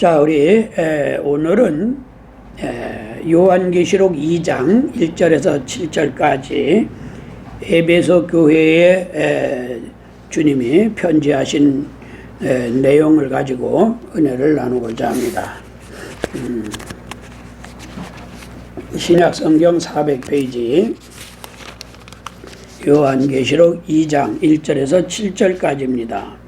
자, 우리 오늘은 요한계시록 2장 1절에서 7절까지 에베소 교회에 주님이 편지하신 내용을 가지고 은혜를 나누고자 합니다. 신약성경 400페이지 요한계시록 2장 1절에서 7절까지입니다.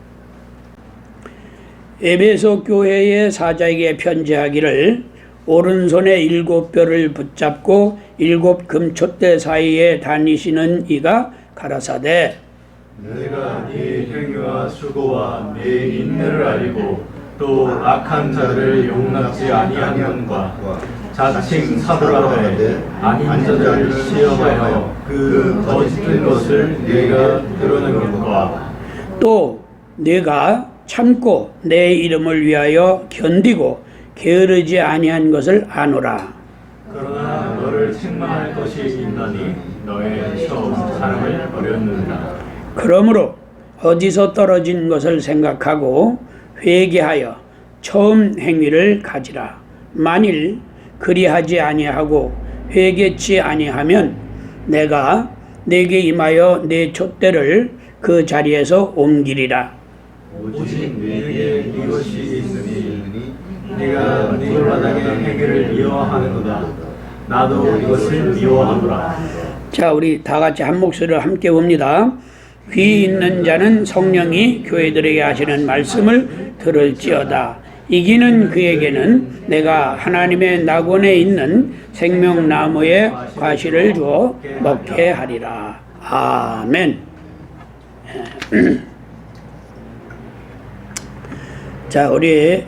에베소 교회의 사자에게 편지하기를 오른손에 7뼈를 붙잡고 7 금촛대 사이에 다니시는 이가 가라사대 내가 네 행위와 수고와 네 인내를 알고 또 악한 자들을 용납지 아니하는과 자칭 사도라되 아닌 자들을 시험하여 그 거짓된 것을 네가 드러낸 것과 또 네가 참고 내 이름을 위하여 견디고 게으르지 아니한 것을 아노라. 그러나 너를 책망할 것이 있나니 너의 처음 사랑을 버렸느니라. 그러므로 어디서 떨어진 것을 생각하고 회개하여 처음 행위를 가지라. 만일 그리하지 아니하고 회개치 아니하면 내가 네게 임하여 네 촛대를 그 자리에서 옮기리라. 오직 네게 이것이 있으니 네가 네 마당의 행위를 미워하는도다. 나도 이것을 미워하노라. 자, 우리 다 같이 한 목소리로 함께 봅니다. 귀 있는 자는 성령이 교회들에게 하시는 말씀을 들을지어다. 이기는 그에게는 내가 하나님의 낙원에 있는 생명나무의 과실을 주어 먹게 하리라. 아멘. 자, 우리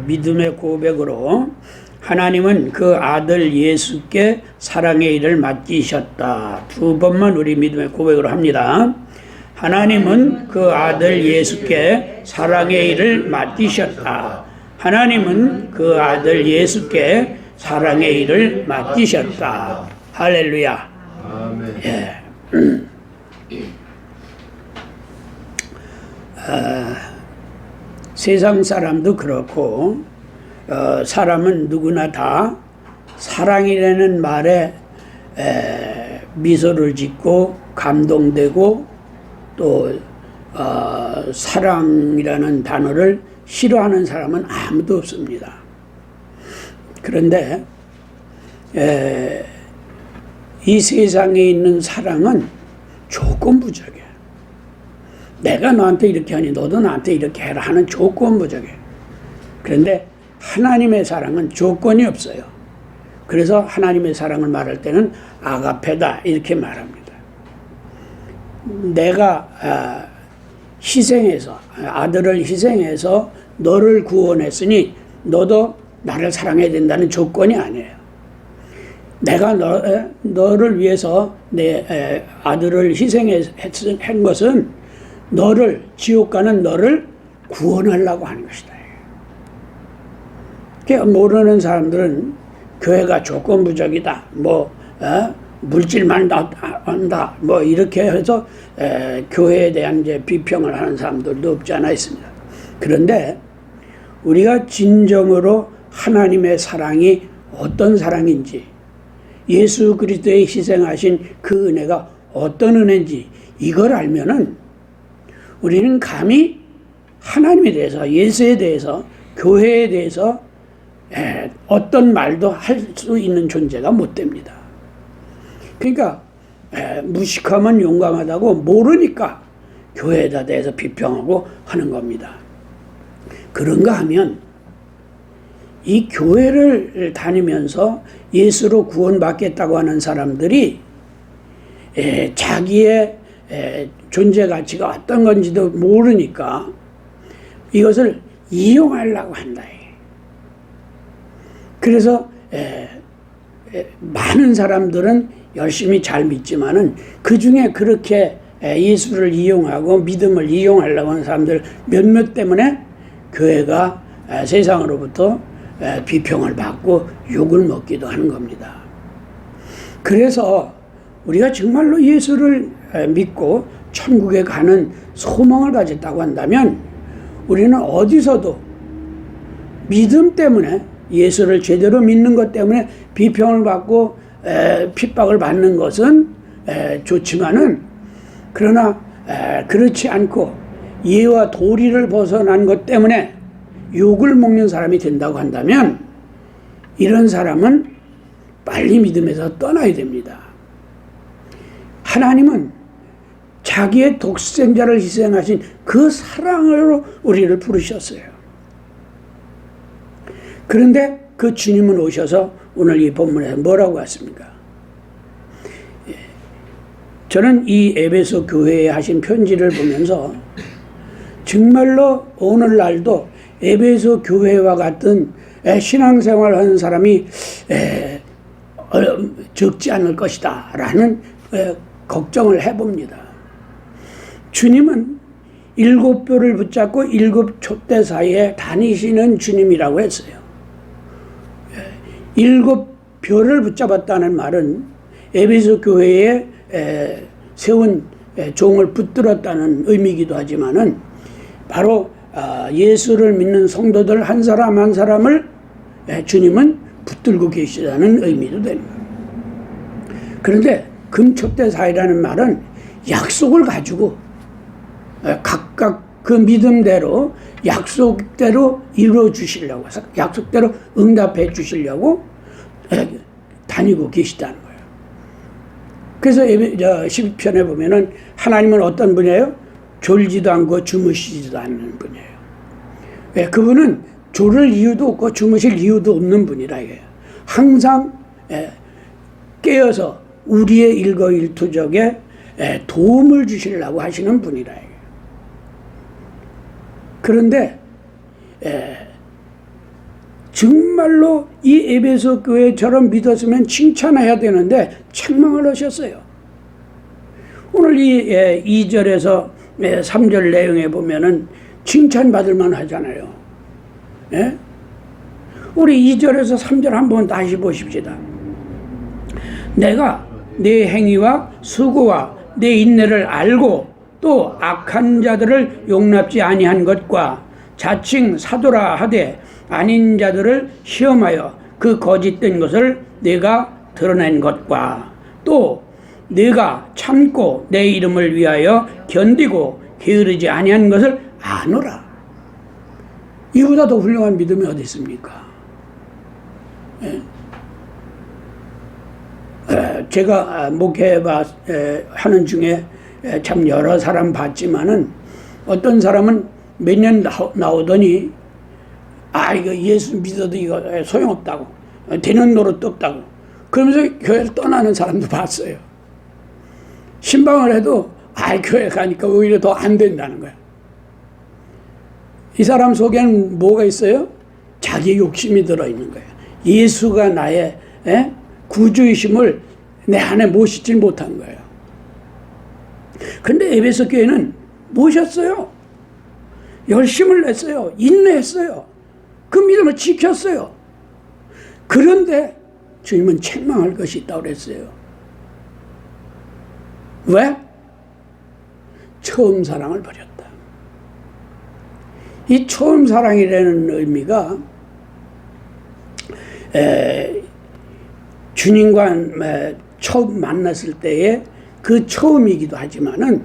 믿음의 고백으로 하나님은 그 아들 예수께 사랑의 일을 맡기셨다. 두 번만 우리 믿음의 고백으로 합니다. 하나님은 그 아들 예수께 사랑의 일을 맡기셨다. 하나님은 그 아들 예수께 사랑의 일을 맡기셨다. 할렐루야. 아멘. 예. 세상 사람도 그렇고 사람은 누구나 다 사랑이라는 말에 미소를 짓고 감동되고 또 사랑이라는 단어를 싫어하는 사람은 아무도 없습니다. 그런데 이 세상에 있는 사랑은 조건부적이에요. 내가 너한테 이렇게 하니 너도 나한테 이렇게 해라 하는 조건부적이에요. 그런데 하나님의 사랑은 조건이 없어요. 그래서 하나님의 사랑을 말할 때는 아가페다 이렇게 말합니다. 내가 희생해서 아들을 희생해서 너를 구원했으니 너도 나를 사랑해야 된다는 조건이 아니에요. 내가 너를 위해서 내 아들을 희생한 것은 너를 지옥 가는 너를 구원하려고 하는 것이다. 모르는 사람들은 교회가 조건부적이다. 물질만 한다. 이렇게 해서 교회에 대한 이제 비평을 하는 사람들도 없지 않아 있습니다. 그런데 우리가 진정으로 하나님의 사랑이 어떤 사랑인지, 예수 그리스도의 희생하신 그 은혜가 어떤 은혜인지 이걸 알면은 우리는 감히 하나님에 대해서, 예수에 대해서, 교회에 대해서 어떤 말도 할 수 있는 존재가 못 됩니다. 그러니까 무식하면 용감하다고 모르니까 교회에 대해서 비평하고 하는 겁니다. 그런가 하면 이 교회를 다니면서 예수로 구원받겠다고 하는 사람들이 자기의 존재 가치가 어떤 건지도 모르니까 이것을 이용하려고 한다. 그래서 많은 사람들은 열심히 잘 믿지만은 그 중에 그렇게 예수를 이용하고 믿음을 이용하려고 하는 사람들 몇몇 때문에 교회가 세상으로부터 비평을 받고 욕을 먹기도 하는 겁니다. 그래서 우리가 정말로 예수를 믿고 천국에 가는 소망을 가졌다고 한다면 우리는 어디서도 믿음 때문에 예수를 제대로 믿는 것 때문에 비평을 받고 핍박을 받는 것은 좋지만은 그러나 그렇지 않고 예와 도리를 벗어난 것 때문에 욕을 먹는 사람이 된다고 한다면 이런 사람은 빨리 믿음에서 떠나야 됩니다. 하나님은 자기의 독생자를 희생하신 그 사랑으로 우리를 부르셨어요. 그런데 그 주님은 오셔서 오늘 이 본문에서 뭐라고 하십니까? 저는 이 에베소 교회에 하신 편지를 보면서 정말로 오늘날도 에베소 교회와 같은 신앙생활을 하는 사람이 적지 않을 것이다 라는 걱정을 해봅니다. 주님은 7뼈를 붙잡고 7촛대 사이에 다니시는 주님이라고 했어요. 7뼈를 붙잡았다는 말은 에베소 교회에 세운 종을 붙들었다는 의미이기도 하지만은 바로 예수를 믿는 성도들 한 사람 한 사람을 주님은 붙들고 계시다는 의미도 됩니다. 그런데 금촛대 사이라는 말은 약속을 가지고 각각 그 믿음대로 약속대로 이루어 주시려고, 약속대로 응답해 주시려고 다니고 계시다는 거예요. 그래서 10편에 보면은 하나님은 어떤 분이에요? 졸지도 않고 주무시지도 않는 분이에요. 그분은 졸을 이유도 없고 주무실 이유도 없는 분이라 이거예요. 항상 깨어서 우리의 일거일투족에 도움을 주시려고 하시는 분이라 이거예요. 그런데 정말로 이 에베소 교회처럼 믿었으면 칭찬해야 되는데 책망을 하셨어요. 오늘 이 2절에서 3절 내용에 보면은 칭찬받을 만 하잖아요. 예? 우리 2절에서 3절 한번 다시 보십시다. 내가 내 행위와 수고와 내 인내를 알고 또 악한 자들을 용납지 아니한 것과 자칭 사도라 하되 아닌 자들을 시험하여 그 거짓된 것을 내가 드러낸 것과 또 내가 참고 내 이름을 위하여 견디고 게으르지 아니한 것을 아노라. 이보다 더 훌륭한 믿음이 어디 있습니까? 제가 목회하는 중에 참 여러 사람 봤지만은 어떤 사람은 몇 년 나오더니 이거 예수 믿어도 이거 소용없다고, 되는 노릇도 없다고 그러면서 교회를 떠나는 사람도 봤어요. 신방을 해도 교회 가니까 오히려 더 안 된다는 거야. 이 사람 속에는 뭐가 있어요? 자기 욕심이 들어있는 거예요. 예수가 나의 구주이심을 내 안에 모시지 못한 거예요. 그런데 에베소 교회는 모셨어요. 열심을 냈어요. 인내했어요. 그 믿음을 지켰어요. 그런데 주님은 책망할 것이 있다고 그랬어요. 왜? 처음 사랑을 버렸다. 이 처음 사랑이라는 의미가 주님과 처음 만났을 때의 그 처음이기도 하지만은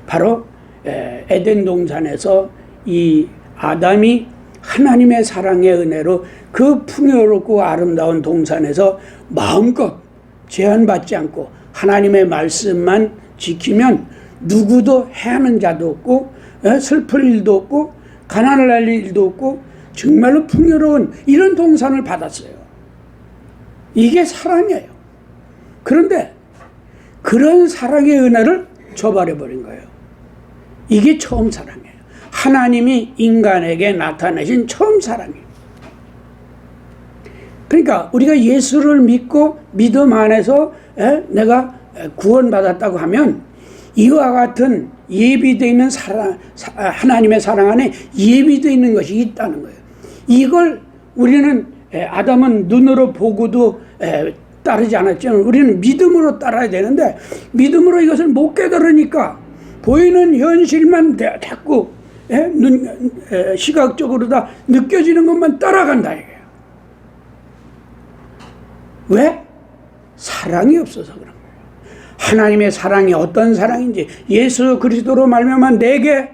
바로 에덴 동산에서 이 아담이 하나님의 사랑의 은혜로 그 풍요롭고 아름다운 동산에서 마음껏 제한받지 않고 하나님의 말씀만 지키면 누구도 해하는 자도 없고 슬플 일도 없고 가난을 할 일도 없고 정말로 풍요로운 이런 동산을 받았어요. 이게 사랑이에요. 그런데 그런 사랑의 은혜를 저버려버린 거예요. 이게 처음 사랑이에요. 하나님이 인간에게 나타내신 처음 사랑이에요. 그러니까 우리가 예수를 믿고 믿음 안에서 내가 구원받았다고 하면 이와 같은 예비되어 있는 사랑, 하나님의 사랑 안에 예비되어 있는 것이 있다는 거예요. 이걸 우리는 아담은 눈으로 보고도 따르지 않았지만 우리는 믿음으로 따라야 되는데 믿음으로 이것을 못 깨달으니까 보이는 현실만 자꾸 시각적으로 다 느껴지는 것만 따라간다 이거예요. 왜? 사랑이 없어서 그런 거예요. 하나님의 사랑이 어떤 사랑인지, 예수 그리스도로 말미암아 내게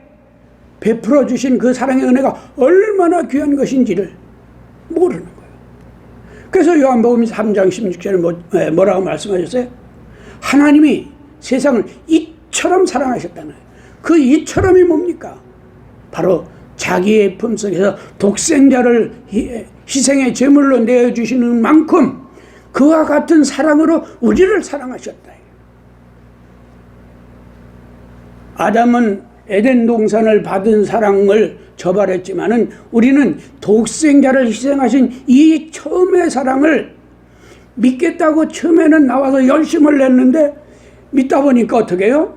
베풀어 주신 그 사랑의 은혜가 얼마나 귀한 것인지를 모르는 거예요. 그래서 요한복음 3장 16절에 뭐라고 말씀하셨어요? 하나님이 세상을 이처럼 사랑하셨다는 거예요. 그 이처럼이 뭡니까? 바로 자기의 품속에서 독생자를 희생의 제물로 내어주시는 만큼 그와 같은 사랑으로 우리를 사랑하셨다. 아담은 에덴 동산을 받은 사랑을 저버렸지만은 우리는 독생자를 희생하신 이 처음의 사랑을 믿겠다고 처음에는 나와서 열심을 냈는데 믿다 보니까 어떻게 해요?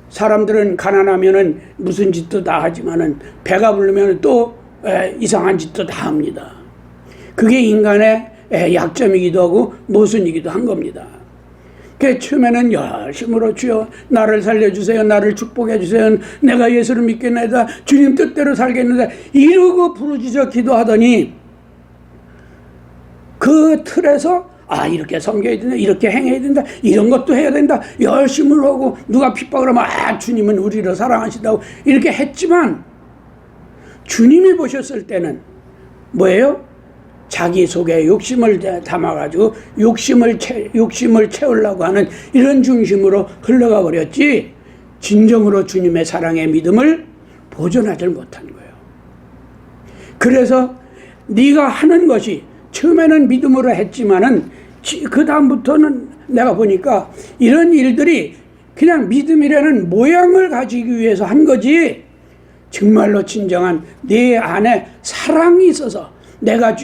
사람들은 가난하면은 무슨 짓도 다 하지만은 배가 부르면 또 이상한 짓도 다 합니다. 그게 인간의 약점이기도 하고 모순이기도 한 겁니다. 그 처음에는 열심으로 주여 나를 살려주세요, 나를 축복해주세요, 내가 예수를 믿겠나이다, 주님 뜻대로 살겠나이다 이러고 부르짖어 기도하더니 그 틀에서 이렇게 섬겨야 된다, 이렇게 행해야 된다, 이런 것도 해야 된다, 열심을 하고 누가 핍박을 하면 주님은 우리를 사랑하신다고 이렇게 했지만 주님이 보셨을 때는 뭐예요? 자기 속에 욕심을 담아가지고 욕심을 채우려고 하는 이런 중심으로 흘러가 버렸지 진정으로 주님의 사랑의 믿음을 보존하지 못한 거예요. 그래서 네가 하는 것이 처음에는 믿음으로 했지만은 그 다음부터는 내가 보니까 이런 일들이 그냥 믿음이라는 모양을 가지기 위해서 한 거지 정말로 진정한 내 안에 사랑이 있어서 내가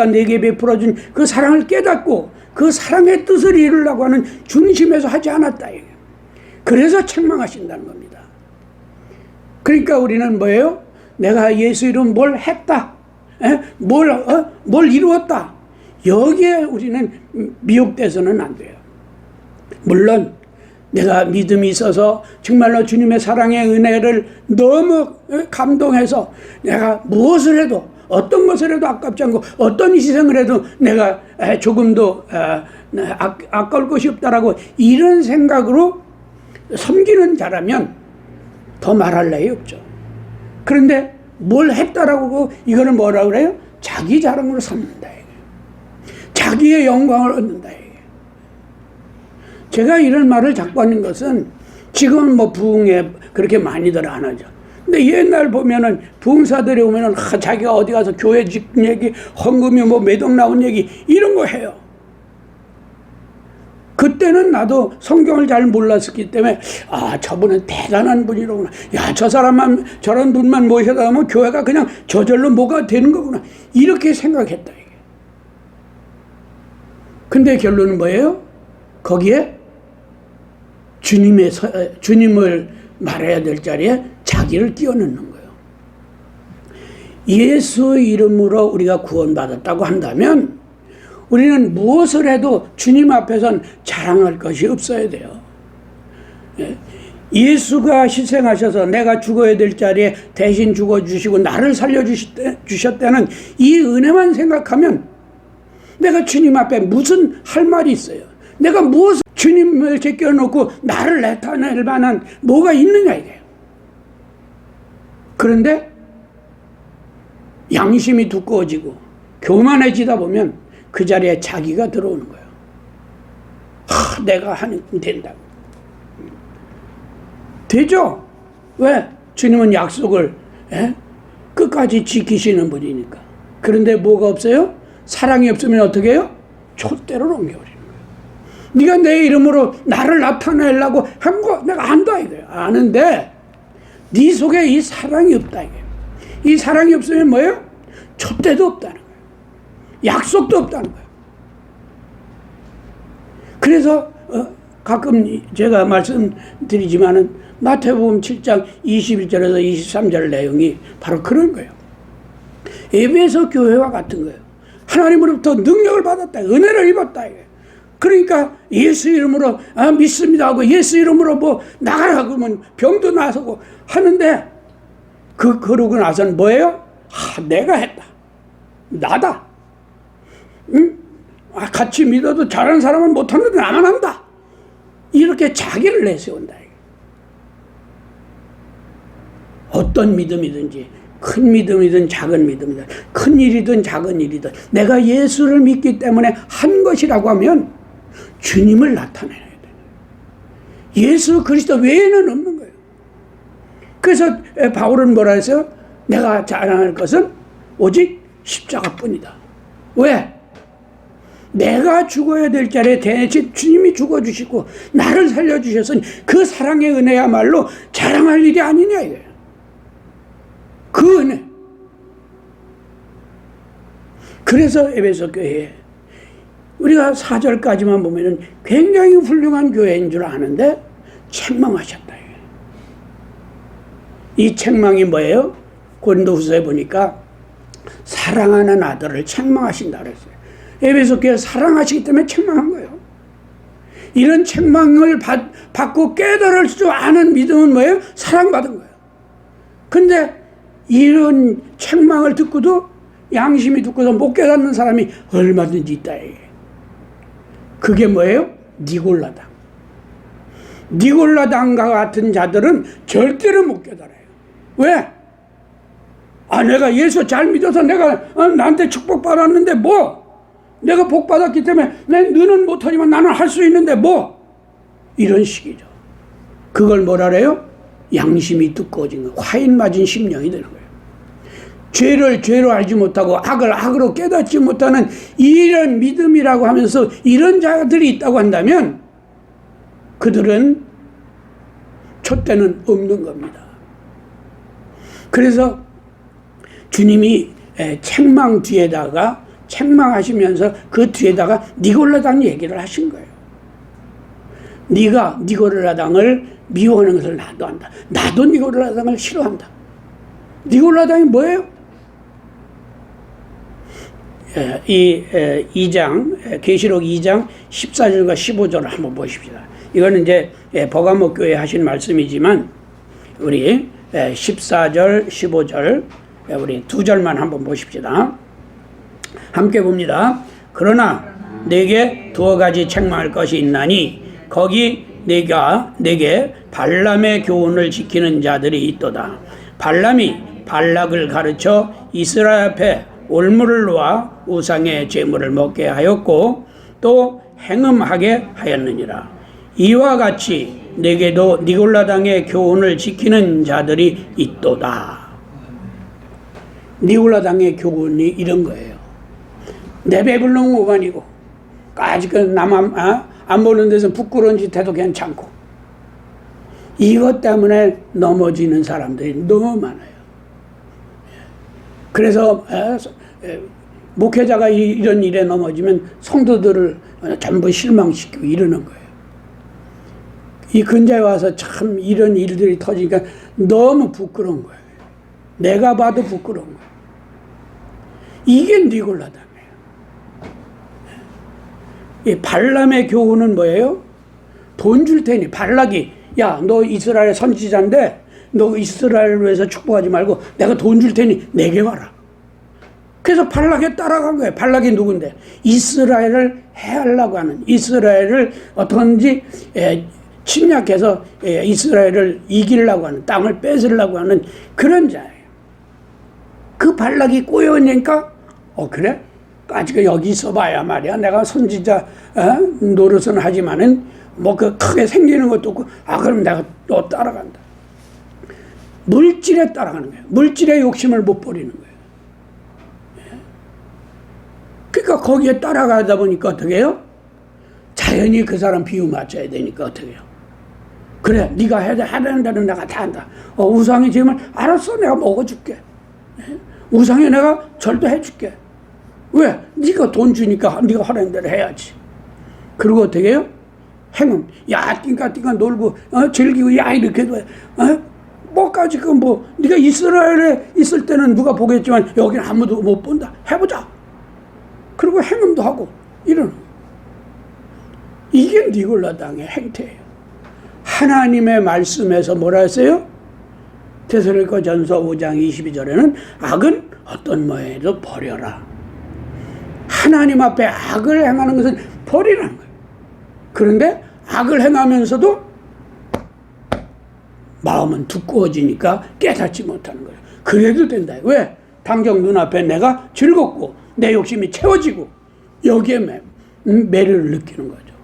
내게 베풀어준 그 사랑을 깨닫고 그 사랑의 뜻을 이루려고 하는 중심에서 하지 않았다. 그래서 책망하신다는 겁니다. 그러니까 우리는 뭐예요? 내가 예수 이름 뭘 했다. 뭘 이루었다. 여기에 우리는 미혹돼서는 안 돼요. 물론 내가 믿음이 있어서 정말로 주님의 사랑의 은혜를 너무 감동해서 내가 무엇을 해도 어떤 것을 해도 아깝지 않고 어떤 희생을 해도 내가 조금도 아까울 것이 없다라고 이런 생각으로 섬기는 자라면 더 말할 나위 없죠. 그런데 뭘 했다라고 이거는 뭐라고 그래요? 자기 자랑으로 삼는다. 자기의 영광을 얻는다. 제가 이런 말을 자꾸 하는 것은 지금은 뭐 부흥에 그렇게 많이들 안 하죠. 근데 옛날 보면은 부흥사들이 오면은 자기가 어디 가서 교회 집 얘기, 헌금이 뭐 매덕 나온 얘기 이런 거 해요. 그때는 나도 성경을 잘 몰랐었기 때문에 저분은 대단한 분이로구나. 저 사람만 저런 분만 모셔다 하면 교회가 그냥 저절로 뭐가 되는 거구나. 이렇게 생각했다. 이게. 근데 결론은 뭐예요? 거기에 주님을 말해야 될 자리에 자기를 끼워넣는 거예요. 예수 이름으로 우리가 구원받았다고 한다면 우리는 무엇을 해도 주님 앞에선 자랑할 것이 없어야 돼요. 예수가 희생하셔서 내가 죽어야 될 자리에 대신 죽어주시고 나를 살려주셨다는 이 은혜만 생각하면 내가 주님 앞에 무슨 할 말이 있어요. 내가 무엇을 주님을 제껴놓고 나를 나타낼 만한 뭐가 있느냐 이게요. 그런데 양심이 두꺼워지고 교만해지다 보면 그 자리에 자기가 들어오는 거예요. 내가 하면 된다고. 되죠? 왜? 주님은 약속을 끝까지 지키시는 분이니까. 그런데 뭐가 없어요? 사랑이 없으면 어떻게 해요? 촛대로 옮겨버리는 거예요. 네가 내 이름으로 나를 나타내려고 한 거 내가 안다 이거예요. 아는데 네 속에 이 사랑이 없다 이거예요. 이 사랑이 없으면 뭐예요? 촛대도 없다는 거예요. 약속도 없다는 거예요. 그래서 가끔 제가 말씀드리지만은 마태복음 7장 21절에서 23절 내용이 바로 그런 거예요. 에베소 교회와 같은 거예요. 하나님으로부터 능력을 받았다. 은혜를 입었다. 그러니까 예수 이름으로 믿습니다 하고 예수 이름으로 뭐 나가라 그러면 병도 나서고 하는데 그러고 나서는 뭐예요? 내가 했다. 나다. 응? 같이 믿어도 잘하는 사람은 못하는데 나만 한다. 이렇게 자기를 내세운다. 어떤 믿음이든지 큰 믿음이든 작은 믿음이든 큰 일이든 작은 일이든 내가 예수를 믿기 때문에 한 것이라고 하면 주님을 나타내야 돼. 예수 그리스도 외에는 없는 거예요. 그래서 바울은 뭐라 했어요? 내가 자랑할 것은 오직 십자가뿐이다. 왜? 내가 죽어야 될 자리에 대신 주님이 죽어주시고 나를 살려주셨으니 그 사랑의 은혜야말로 자랑할 일이 아니냐 이거예요. 그 은혜. 그래서 에베소 교회에 우리가 4절까지만 보면은 굉장히 훌륭한 교회인 줄 아는데 책망하셨다. 이 책망이 뭐예요? 고린도후서에 보니까 사랑하는 아들을 책망하신다 그랬어요. 에베소 교회 사랑하시기 때문에 책망한 거예요. 이런 책망을 받고 깨달을 줄 아는 믿음은 뭐예요? 사랑받은 거예요. 근데 이런 책망을 듣고도 양심이 듣고도 못 깨닫는 사람이 얼마든지 있다. 그게 뭐예요? 니골라당. 니골라당과 같은 자들은 절대로 못 깨달아요. 왜? 내가 예수 잘 믿어서 내가 나한테 축복받았는데 뭐? 내가 복받았기 때문에 너는 못하지만 나는 할 수 있는데 뭐? 이런 식이죠. 그걸 뭐라 그래요? 양심이 두꺼워진 거, 화인 맞은 심령이 되는 거예요. 죄를 죄로 알지 못하고 악을 악으로 깨닫지 못하는 이런 믿음이라고 하면서 이런 자들이 있다고 한다면 그들은 촛대는 없는 겁니다. 그래서 주님이 책망 뒤에다가 책망하시면서 그 뒤에다가 니골라당 얘기를 하신 거예요. 네가 니골라당을 미워하는 것을 나도 한다. 나도 니골라당을 싫어한다. 니골라당이 뭐예요? 이 2장 계시록 2장 14절과 15절을 한번 보십시다. 이거는 이제 버가모 교회 하신 말씀이지만 우리 14절 15절 우리 두 절만 한번 보십시다. 함께 봅니다. 그러나 내게 두어 가지 책망할 것이 있나니 거기 내게 발람의 교훈을 지키는 자들이 있도다. 발람이 발락을 가르쳐 이스라엘 앞에 올무를 놓아 우상의 제물을 먹게 하였고 또 행음하게 하였느니라. 이와 같이 내게도 니골라당의 교훈을 지키는 자들이 있도다. 니골라당의 교훈이 이런 거예요. 내 배불러 오간이고 아직 남 안 보는 데서 부끄러운 짓 해도 괜찮고 이것 때문에 넘어지는 사람들이 너무 많아요. 그래서 목회자가 이런 일에 넘어지면 성도들을 전부 실망시키고 이러는 거예요. 이 근자에 와서 참 이런 일들이 터지니까 너무 부끄러운 거예요. 내가 봐도 부끄러운 거예요. 이게 니골라당이에요. 이 발람의 교훈은 뭐예요? 돈 줄 테니 발락이 야, 너 이스라엘 선지자인데 너 이스라엘을 위해서 축복하지 말고 내가 돈 줄 테니 내게 와라. 그래서 발락에 따라간 거예요. 발락이 누군데? 이스라엘을 해하려고 하는, 이스라엘을 어떤지 침략해서 이스라엘을 이기려고 하는, 땅을 뺏으려고 하는 그런 자예요. 그 발락이 꼬여오니까 그래? 아직 여기 있어봐야 말이야. 내가 선지자 노릇은 하지만은 뭐 그 크게 생기는 것도 없고 그럼 내가 또 따라간다. 물질에 따라가는 거예요. 물질의 욕심을 못 버리는 거예요. 그러니까 거기에 따라가다 보니까 어떻게 해요? 자연히 그 사람 비유 맞춰야 되니까 어떻게 해요? 그래, 네가 하라는 대로 내가 다 한다. 우상의 짐을 알았어, 내가 먹어줄게. 우상에 내가 절도해줄게. 왜? 네가 돈 주니까 네가 하라는 대로 해야지. 그리고 어떻게 해요? 행운. 야, 띵까 놀고 즐기고 야 이렇게도 해. 뭐까지 네가 이스라엘에 있을 때는 누가 보겠지만 여기는 아무도 못 본다. 해보자. 그리고 행운도 하고 이러는. 이게 니골라당의 행태예요. 하나님의 말씀에서 뭐라 했어요? 데살로니가전서 5장 22절에는 악은 어떤 모양에도 버려라. 하나님 앞에 악을 행하는 것은 버리라는 거예요. 그런데 악을 행하면서도 마음은 두꺼워지니까 깨닫지 못하는 거예요. 그래도 된다. 왜? 당장 눈앞에 내가 즐겁고 내 욕심이 채워지고 여기에 매료를 느끼는 거죠.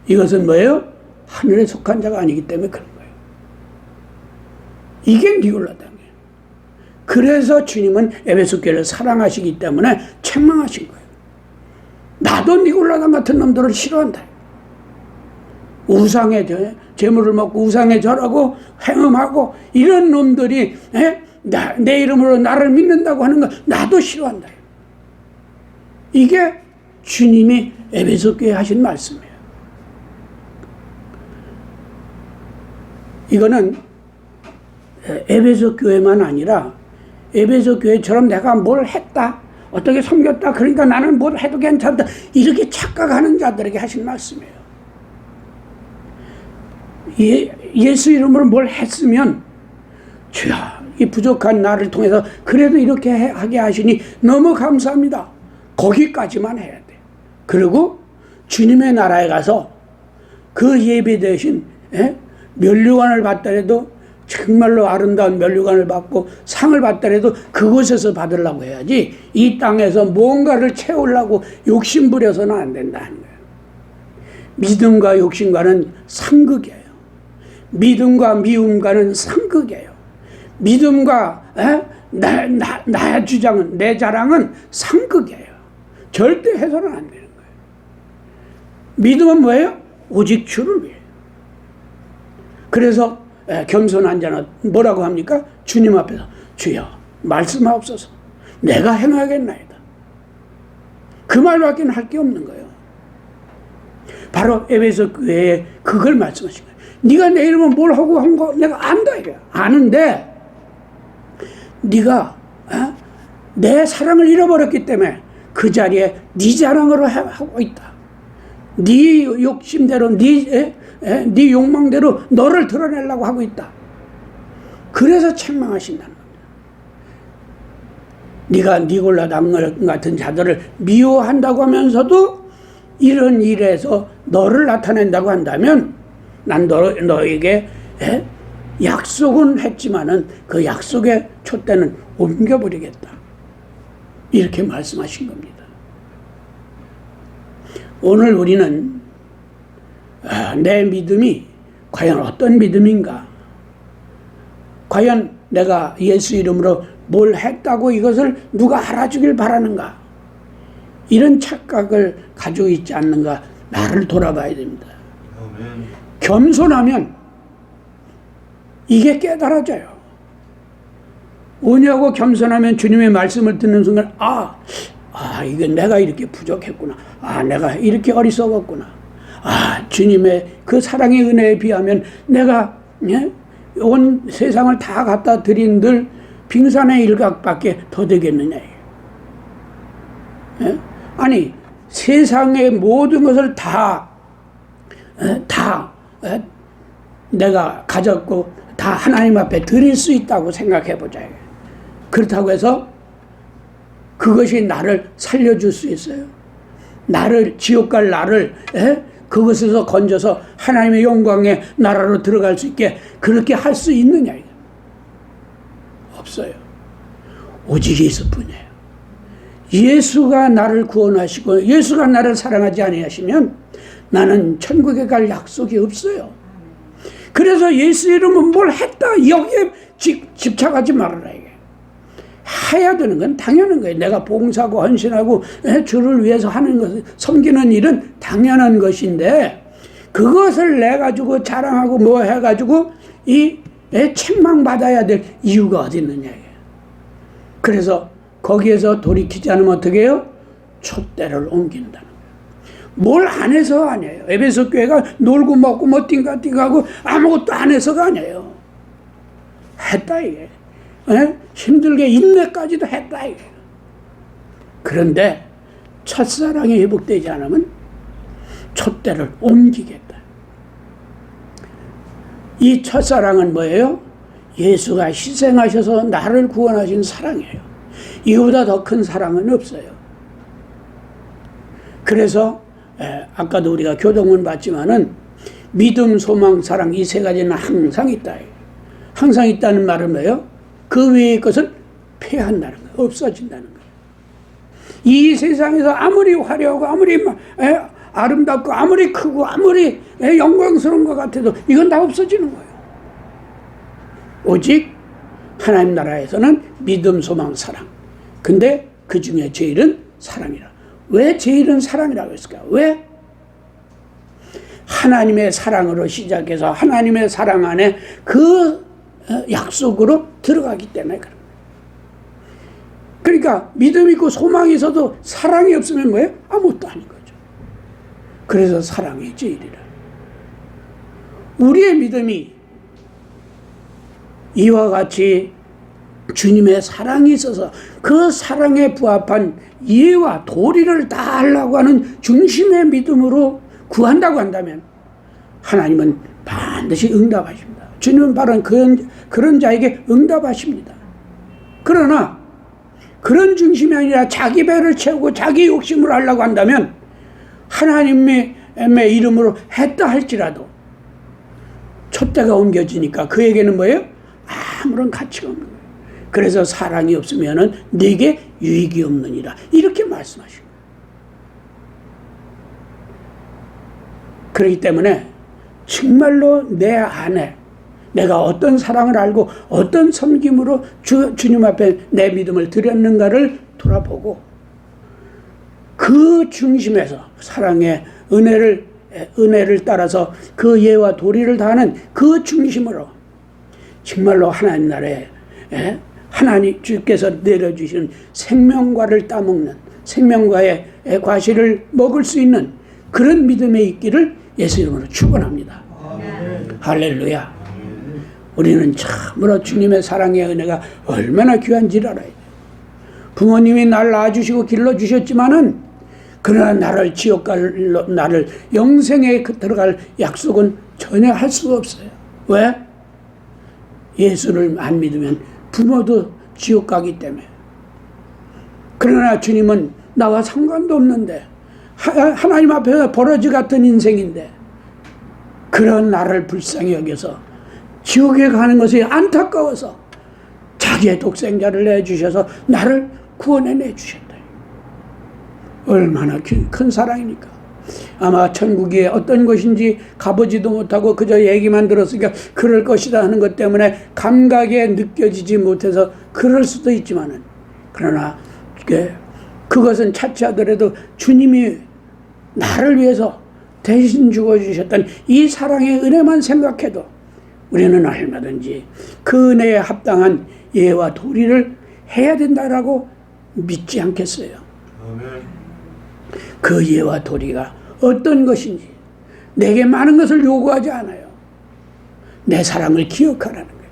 이것은 뭐예요? 하늘에 속한 자가 아니기 때문에 그런 거예요. 이게 니골라당이에요. 그래서 주님은 에베소 교회를 사랑하시기 때문에 책망하신 거예요. 나도 니골라당 같은 놈들을 싫어한다. 우상의 재물을 먹고 우상에 절하고 행음하고 이런 놈들이 내 이름으로 나를 믿는다고 하는 거 나도 싫어한다. 이게 주님이 에베소 교회에 하신 말씀이에요. 이거는 에베소 교회만 아니라 에베소 교회처럼 내가 뭘 했다, 어떻게 섬겼다, 그러니까 나는 뭘 해도 괜찮다, 이렇게 착각하는 자들에게 하신 말씀이에요. 예수 이름으로 뭘 했으면 주여 이 부족한 나를 통해서 그래도 이렇게 하게 하시니 너무 감사합니다. 거기까지만 해야 돼. 그리고 주님의 나라에 가서 그 예배 대신 면류관을 받더라도 정말로 아름다운 면류관을 받고 상을 받더라도 그곳에서 받으려고 해야지 이 땅에서 뭔가를 채우려고 욕심 부려서는 안 된다는 거예요. 믿음과 욕심과는 상극이에요. 믿음과 미움과는 상극이에요. 믿음과 나의 주장은, 내 자랑은 상극이에요. 절대 해서는 안 되는 거예요. 믿음은 뭐예요? 오직 주를 위해. 그래서 겸손한 자는 뭐라고 합니까? 주님 앞에서 주여 말씀하옵소서 내가 행하겠나이다. 그 말밖에 할 게 없는 거예요. 바로 에베소 교회에 그걸 말씀하신 거예요. 네가 내 이름은 뭘 하고 한 거 내가 안다 이거야. 아는데 네가 내 사랑을 잃어버렸기 때문에 그 자리에 네 자랑으로 하고 있다. 네 욕심대로 네 욕망대로 너를 드러내려고 하고 있다. 그래서 책망하신다는 겁니다. 네가 니골라당 같은 자들을 미워한다고 하면서도 이런 일에서 너를 나타낸다고 한다면 난 너에게 약속은 했지만은 그 약속의 촛대는 옮겨버리겠다. 이렇게 말씀하신 겁니다. 오늘 우리는 내 믿음이 과연 어떤 믿음인가? 과연 내가 예수 이름으로 뭘 했다고 이것을 누가 알아주길 바라는가? 이런 착각을 가지고 있지 않는가? 나를 돌아봐야 됩니다. 겸손하면 이게 깨달아져요. 온유하고 겸손하면 주님의 말씀을 듣는 순간 이게 내가 이렇게 부족했구나. 내가 이렇게 어리석었구나. 주님의 그 사랑의 은혜에 비하면 내가 온 세상을 다 갖다 드린들 빙산의 일각밖에 더 되겠느냐. 아니 세상의 모든 것을 다 내가 가졌고 다 하나님 앞에 드릴 수 있다고 생각해보자. 그렇다고 해서 그것이 나를 살려줄 수 있어요? 나를 지옥 갈 나를 그것에서 건져서 하나님의 영광의 나라로 들어갈 수 있게 그렇게 할 수 있느냐? 없어요. 오직 예수뿐이에요. 예수가 나를 구원하시고 예수가 나를 사랑하지 아니하시면 나는 천국에 갈 약속이 없어요. 그래서 예수 이름은 뭘 했다 여기에 집착하지 말아라. 이게 해야 되는 건 당연한 거예요. 내가 봉사하고 헌신하고 주를 위해서 하는 것을 섬기는 일은 당연한 것인데 그것을 내 가지고 자랑하고 뭐 해가지고 이 책망받아야 될 이유가 어디 있느냐. 그래서 거기에서 돌이키지 않으면 어떻게 해요? 촛대를 옮긴다는 거예요. 뭘 안 해서 아니에요. 에베소 교회가 놀고 먹고 뭐 띵가띵가하고 아무것도 안 해서가 아니에요. 했다 이게. 힘들게 인내까지도 했다 이게. 그런데 첫사랑이 회복되지 않으면 촛대를 옮기겠다. 이 첫사랑은 뭐예요? 예수가 희생하셔서 나를 구원하신 사랑이에요. 이보다 더 큰 사랑은 없어요. 그래서 아까도 우리가 교동문 봤지만은 믿음, 소망, 사랑 이 세 가지는 항상 있다. 항상 있다는 말은 뭐예요? 그 외의 것은 패한다는 거예요. 없어진다는 거예요. 이 세상에서 아무리 화려하고 아무리 아름답고 아무리 크고 아무리 영광스러운 것 같아도 이건 다 없어지는 거예요. 오직 하나님 나라에서는 믿음, 소망, 사랑. 근데 그 중에 제일은 사랑이라. 왜 제일은 사랑이라고 했을까? 왜? 하나님의 사랑으로 시작해서 하나님의 사랑 안에 그 약속으로 들어가기 때문에 그런 거예요. 그러니까 믿음이 있고 소망이 있어도 사랑이 없으면 뭐예요? 아무것도 아닌 거죠. 그래서 사랑이 제일이라. 우리의 믿음이 이와 같이 주님의 사랑이 있어서 그 사랑에 부합한 예와 도리를 다 하려고 하는 중심의 믿음으로 구한다고 한다면 하나님은 반드시 응답하십니다. 주님은 바로 그런 자에게 응답하십니다. 그러나 그런 중심이 아니라 자기 배를 채우고 자기 욕심으로 하려고 한다면 하나님의 이름으로 했다 할지라도 촛대가 옮겨지니까 그에게는 뭐예요? 아무런 가치가 없는 거예요. 그래서 사랑이 없으면 네게 유익이 없느니라 이렇게 말씀하신 거예요. 그렇기 때문에 정말로 내 안에 내가 어떤 사랑을 알고 어떤 섬김으로 주님 앞에 내 믿음을 드렸는가를 돌아보고 그 중심에서 사랑의 은혜를 따라서 그 예와 도리를 다하는 그 중심으로 정말로 하나님 나라에 하나님 주께서 내려주시는 생명과를 따먹는 생명과의 과실을 먹을 수 있는 그런 믿음에 있기를 예수 이름으로 축원합니다. 할렐루야. 우리는 참으로 주님의 사랑의 은혜가 얼마나 귀한지를 알아야 돼요. 부모님이 날 낳아주시고 길러주셨지만은 그러나 나를 나를 영생에 들어갈 약속은 전혀 할 수가 없어요. 왜? 예수를 안 믿으면 부모도 지옥 가기 때문에. 그러나 주님은 나와 상관도 없는데 하나님 앞에서 버러지 같은 인생인데 그런 나를 불쌍히 여겨서 지옥에 가는 것이 안타까워서 자기의 독생자를 내주셔서 나를 구원해 내주셨다. 얼마나 큰 사랑이니까. 아마 천국이 어떤 것인지 가보지도 못하고 그저 얘기만 들었으니까 그럴 것이다 하는 것 때문에 감각에 느껴지지 못해서 그럴 수도 있지만은 그러나 그것은 차치하더라도 주님이 나를 위해서 대신 죽어주셨던 이 사랑의 은혜만 생각해도 우리는 얼마든지 그 은혜에 합당한 예와 도리를 해야 된다라고 믿지 않겠어요. 그 예와 도리가 어떤 것인지 내게 많은 것을 요구하지 않아요. 내 사랑을 기억하라는 거예요.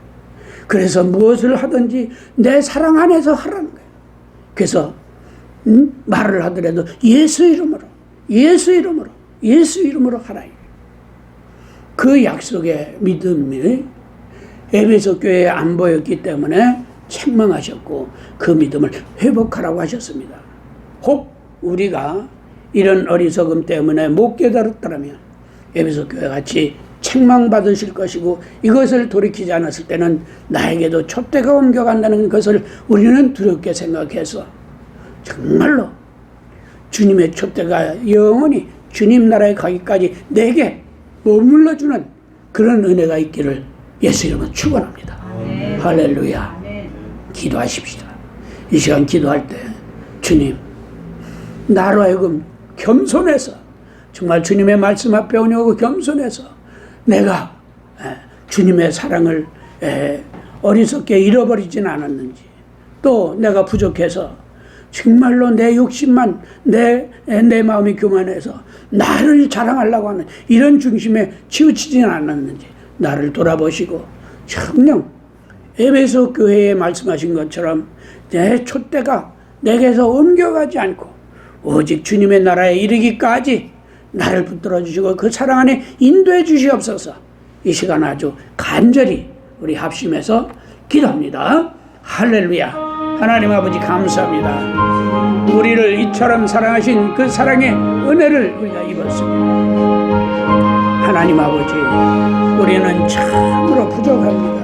그래서 무엇을 하든지 내 사랑 안에서 하라는 거예요. 그래서 말을 하더라도 예수 이름으로 하라. 그 약속의 믿음이 에베소 교회에 안 보였기 때문에 책망하셨고 그 믿음을 회복하라고 하셨습니다. 혹 우리가 이런 어리석음 때문에 못 깨달았더라면 에베소 교회 같이 책망받으실 것이고 이것을 돌이키지 않았을 때는 나에게도 촛대가 옮겨간다는 것을 우리는 두렵게 생각해서 정말로 주님의 촛대가 영원히 주님 나라에 가기까지 내게 머물러주는 그런 은혜가 있기를 예수 이름으로 축원합니다. 할렐루야. 기도하십시다. 이 시간 기도할 때 주님 나로 하여금 겸손해서 정말 주님의 말씀 앞에 오냐고 겸손해서 내가 주님의 사랑을 어리석게 잃어버리진 않았는지 또 내가 부족해서 정말로 내 욕심만 내 마음이 교만해서 나를 자랑하려고 하는 이런 중심에 치우치지는 않았는지 나를 돌아보시고 정녕 에베소 교회에 말씀하신 것처럼 내 촛대가 내게서 옮겨가지 않고 오직 주님의 나라에 이르기까지 나를 붙들어 주시고 그 사랑 안에 인도해 주시옵소서. 이 시간 아주 간절히 우리 합심해서 기도합니다. 할렐루야. 하나님 아버지 감사합니다. 우리를 이처럼 사랑하신 그 사랑의 은혜를 우리가 입었습니다. 하나님 아버지, 우리는 참으로 부족합니다.